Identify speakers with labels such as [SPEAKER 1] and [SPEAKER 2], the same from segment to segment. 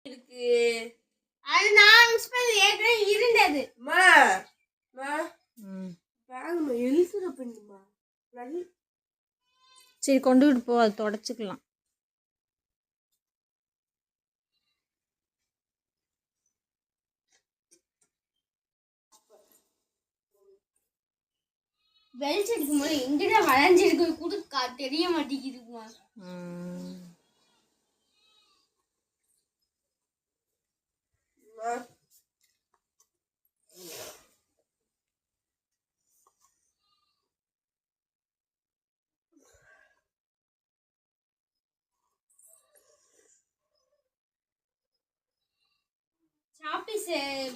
[SPEAKER 1] இருக்கு. அது நான் மிஸ் பண்ண ஏற்கனவே இருந்தது. மா மா வாங்கம்மா எழுதுற பண்ணுமா.
[SPEAKER 2] சரி கொண்டுகிட்டு போ, அதை தொடச்சிக்கலாம்.
[SPEAKER 1] வெளிச்சத்துக்கு போது எங்கடா வளைஞ்சிருக்கு கூட தெரிய மாட்டேங்குதுமா. சாப்பீஸ்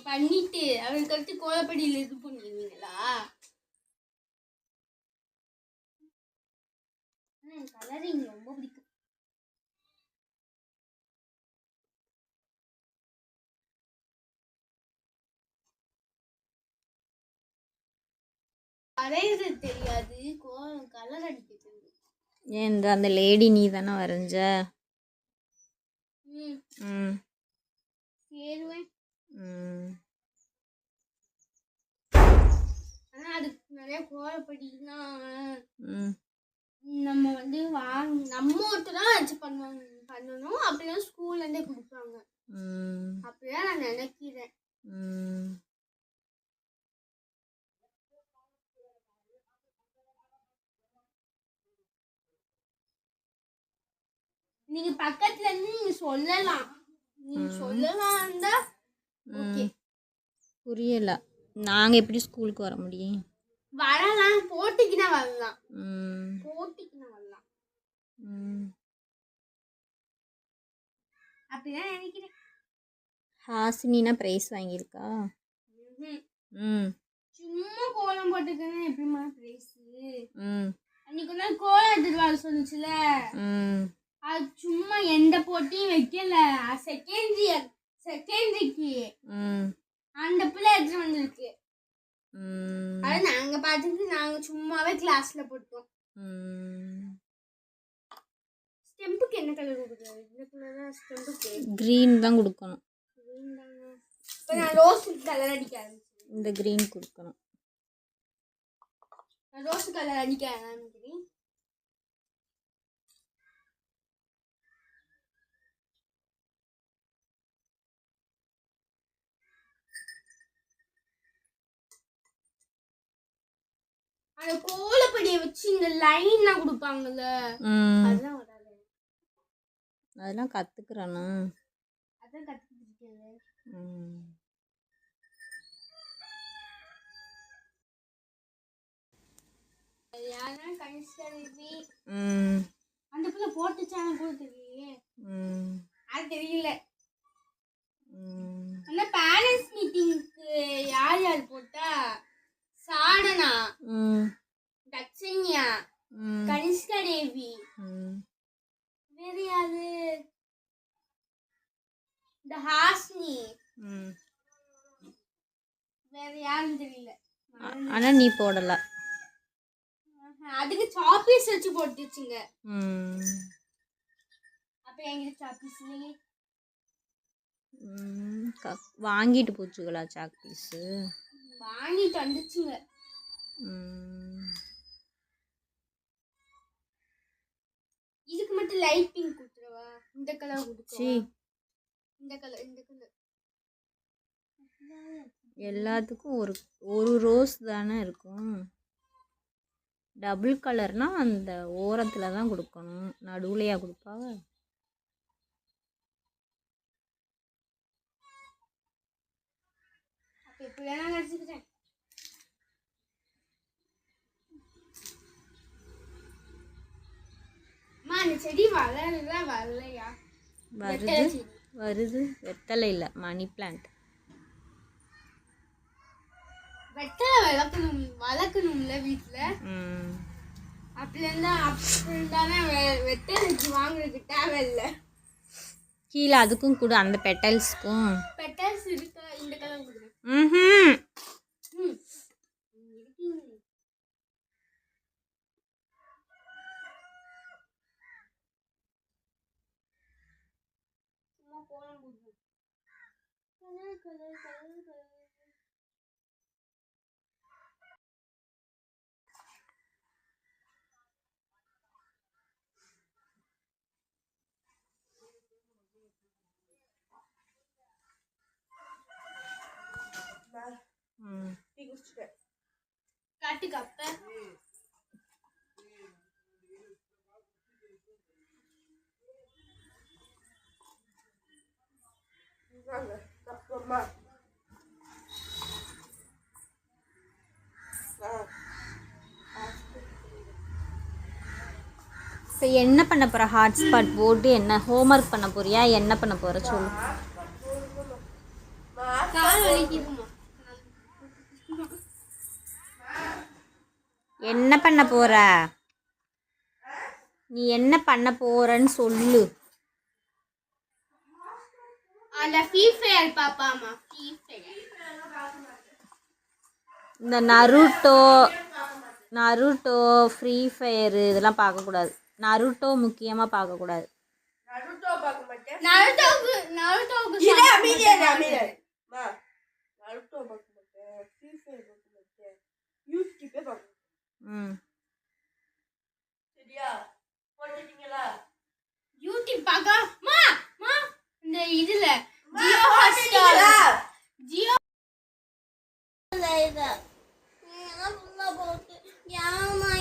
[SPEAKER 1] பண்ணிட்டு அவருக்கு அடுத்து கோலப்படியில் இது பண்ணிடுவீங்களா? கலரிங் ரொம்ப பிடிக்கும். வரைகிறது தெரியாது, கலர் அடிக்க தெரியும்.
[SPEAKER 2] ஏன் அந்த லேடி நீ தானே வரைஞ்ச?
[SPEAKER 1] சேருவேன். ஆனா அதுக்கு நிறைய கோலப்படினா நம்ம வந்து நம்ம ஒருத்தர் தான் வச்சு பண்ணணும். அப்படிதான் ஸ்கூல்ல இருந்தே கொடுப்பாங்க. அப்படிதான் நான் நினைக்கிறேன். நீங்க பக்கத்துல இருந்து நீங்க சொல்லலாம்.
[SPEAKER 2] புரியல. நாங்க எப்படி ஸ்கூலுக்கு வர முடியும்?
[SPEAKER 1] வரலாம், போட்டிக்குனா வரலாம். அப்படிதான் நினைக்கிறேன்.
[SPEAKER 2] ஹாசினினா பிரைஸ் வாங்கியிருக்கா?
[SPEAKER 1] சும்மா கோலம் போட்டுக்கன்னா எப்படிமா பிரைஸ்? அன்னைக்கு ஒரு நாள் கோலம் எடுத்துட்டு வர சொன்னுச்சுல, அது சும்மா எந்த போட்டியும் வைக்கல. செகண்டரிக்கு அந்த பிள்ளை எடுத்துட்டு வந்திருக்கு. அது நாங்க பார்த்துட்டு நாங்க சும்மாவே கிளாஸ்ல போட்டோம். ஸ்டெம்புக்கு என்ன கலர் கொடுக்குறது? இந்த கலர் தான் ஸ்டெம்புக்கு.
[SPEAKER 2] கிரீன் தான் கொடுக்கணும்.
[SPEAKER 1] இப்போ நான் ரோஸ் கலர் அடிக்க ஆரம்பிச்சேன்.
[SPEAKER 2] இந்த கிரீன் கொடுக்கணும்.
[SPEAKER 1] நான் ரோஸ் கலர் அடிக்க ஆரம்பிக்கிறேன். அந்த கோலப்படியை வச்சு இந்த லைன்லாம் கொடுப்பாங்கல்ல, அதெல்லாம் வராது.
[SPEAKER 2] அதெல்லாம் கத்துக்கிறேன்னா
[SPEAKER 1] அதான் கத்துக்கிட்டு இருக்கேன். யாரா கணிஷ்கி அந்த புள்ள போட்டுச்சாங்க கூட தெரியல. அது தெரியல. அந்த பேரண்ட்ஸ் மீட்டிங்க்கு யார் யார் போட்டா? சாடனா, தட்சண்யா, கனிஷ்கா தேவி, வேற யாரு? இந்த ஹாஸ்னி, வேற யாருன்னு தெரியல.
[SPEAKER 2] ஆனா நீ போடல.
[SPEAKER 1] அதுக்கு சாப்பீஸ் வச்சு போட்டுச்சுங்க. அப்ப எங்கிட்ட சாப்பீஸ் இல்லையே.
[SPEAKER 2] வாங்கிட்டு போச்சுங்களா சாக்பீஸ்?
[SPEAKER 1] வாங்கிட்டு வந்துச்சுங்க. இதுக்கு மட்டும் லைட் பிங்க் கொடுத்துருவா. இந்த கலர் கொடுத்துருவா. இந்த கலர்
[SPEAKER 2] எல்லாத்துக்கும் ஒரு ரோஸ் தானே இருக்கும். டபுள் கலர்னா அந்த ஓரத்தில் தான் கொடுக்கணும், நடுவுலையா கொடுப்பாங்க?
[SPEAKER 1] செடி வரலையா?
[SPEAKER 2] வருது. வெத்தலை இல்லை, மணி பிளான்ட்.
[SPEAKER 1] வெத்தலை வளர்க்கணும்ல வீட்டுல. அப்படிதானே வெத்தலைக்கு வாங்குறதுக்கு தேவையில்லை.
[SPEAKER 2] கீழே அதுக்கும் கூட அந்த பெட்டல்ஸ்க்கும்
[SPEAKER 1] பெட்டல்ஸ் இருக்கா? இந்த கலர் கொடுங்க. சும்மா கோலம் கொடுங்க. காட்டு கப்ப
[SPEAKER 2] இப்போ என்ன பண்ண போகிற? ஹாட்ஸ்பாட் போட்டு என்ன ஹோம்ஒர்க் பண்ண போறியா? என்ன பண்ண போகிற சொல்லு.
[SPEAKER 1] கால் வலிக்குதுமா.
[SPEAKER 2] என்ன பண்ண போற? நீ என்ன பண்ண போறன்னு சொல்லு.
[SPEAKER 1] அந்த ஃப்ரீ ஃபயர் பாப்பாமா. ஃப்ரீ ஃபயர்
[SPEAKER 2] இந்த நருட்டோ ஃப்ரீ ஃபயரு இதெல்லாம் பார்க்கக்கூடாது. நருட்டோ முக்கியமாக பார்க்கக்கூடாது.
[SPEAKER 1] யூடியூப் பார்க்கமா இந்த இதுல ஜியோ ஹாட்ஸ்டார் ஜியோ லைவ் ஏமா